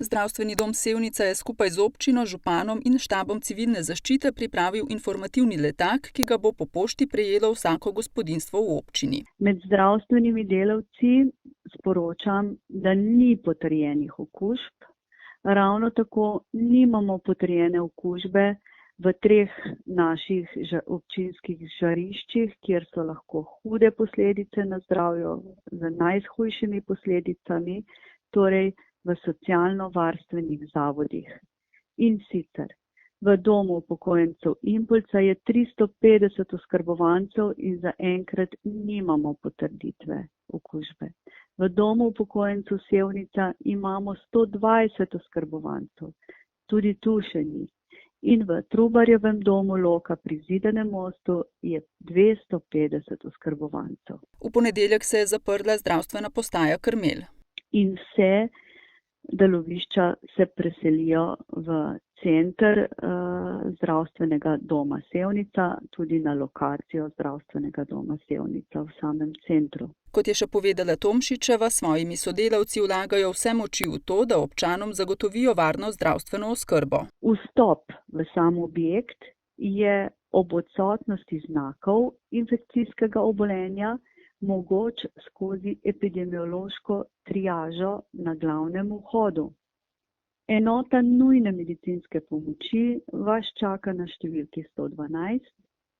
Zdravstveni dom Sevnica je skupaj z občino, županom in štabom civilne zaščite pripravil informativni letak, ki ga bo po pošti prejelo vsako gospodinjstvo v občini. Med zdravstvenimi delavci sporočam, da ni potrjenih okužb. Ravno tako nimamo potrjene okužbe v 3 naših občinskih žariščih, kjer so lahko hude posledice na zdravju z najhujšimi posledicami, torej v socialno-varstvenih zavodih. In sicer v domu upokojencev Impulca je 350 oskrbovancev in zaenkrat nimamo potrditve okužbe. V domu upokojencev Sevnica imamo 120 oskrbovancev, tudi tu še ni. In v Trubarjevem domu Loka pri Zidanem mostu je 250 oskrbovancev. V ponedeljek se je zaprla zdravstvena postaja Krmelj. In vse delovišča se preselijo v center zdravstvenega doma Sevnica, tudi na lokacijo zdravstvenega doma Sevnica v samem centru. Kot je še povedala Tomšičeva, svojimi sodelavci vlagajo vse moči v to, da občanom zagotovijo varno zdravstveno oskrbo. Vstop v sam objekt je ob odsotnosti znakov infekcijskega obolenja mogoč skozi epidemiološko triažo na glavnem vhodu. Enota nujne medicinske pomoči vas čaka na številki 112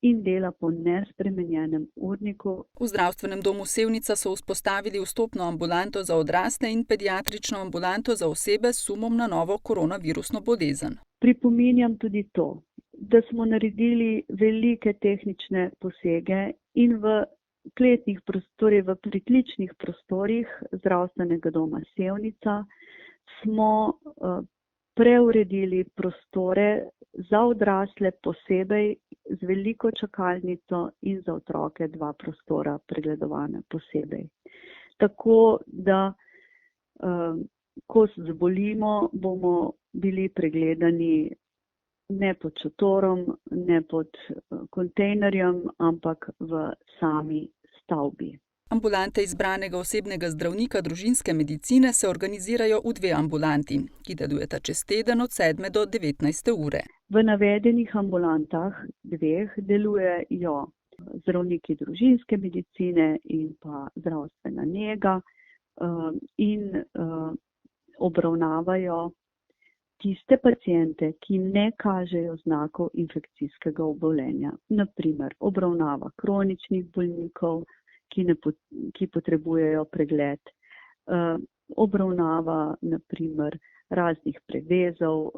in dela po nespremenjenem urniku. V zdravstvenem domu Sevnica so vzpostavili vstopno ambulanto za odrasle in pediatrično ambulanto za osebe s sumom na novo koronavirusno bolezen. Pripominjam tudi to, da smo naredili velike tehnične posege in v pritličnih prostorih zdravstvenega doma Sevnica smo preuredili prostore za odrasle posebej z veliko čakalnico in za otroke 2 prostora pregledovane posebej. Tako da, ko zbolimo, bomo bili pregledani ne pod šotorom, ne pod kontejnerjem, ampak v sami stavbi. Ambulante izbranega osebnega zdravnika družinske medicine se organizirajo v 2 ambulanti, ki delujeta čez teden od 7 do 19 ure. V navedenih ambulantah 2 delujejo zdravniki družinske medicine in pa zdravstvena nega in obravnavajo tiste paciente, ki ne kažejo znakov infekcijskega obolenja. Naprimer, obravnava kroničnih bolnikov, ki potrebujejo pregled, obravnava naprimer raznih prevezov,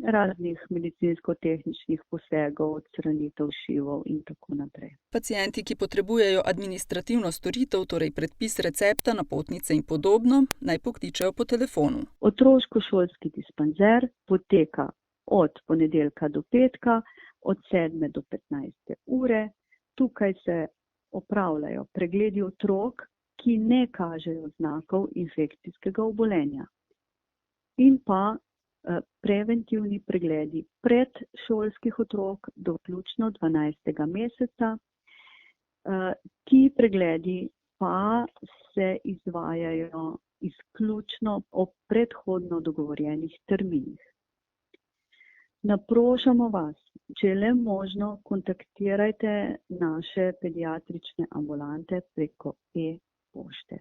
raznih medicinsko-tehničnih posegov, odstranitev šivov in tako naprej. Pacienti, ki potrebujejo administrativno storitev, torej predpis recepta, napotnice in podobno, naj pokličejo po telefonu. Otroško-šolski dispanzer poteka od ponedeljka do petka, od 7 do 15 ure. Tukaj se opravljajo pregledi otrok, ki ne kažejo znakov infekcijskega obolenja. In pa preventivni pregledi predšolskih otrok do vključno 12. meseca. Ti pregledi pa se izvajajo izključno ob predhodno dogovorjenih terminih. Naprošamo vas, če je le možno, kontaktirajte naše pediatrične ambulante preko e-pošte.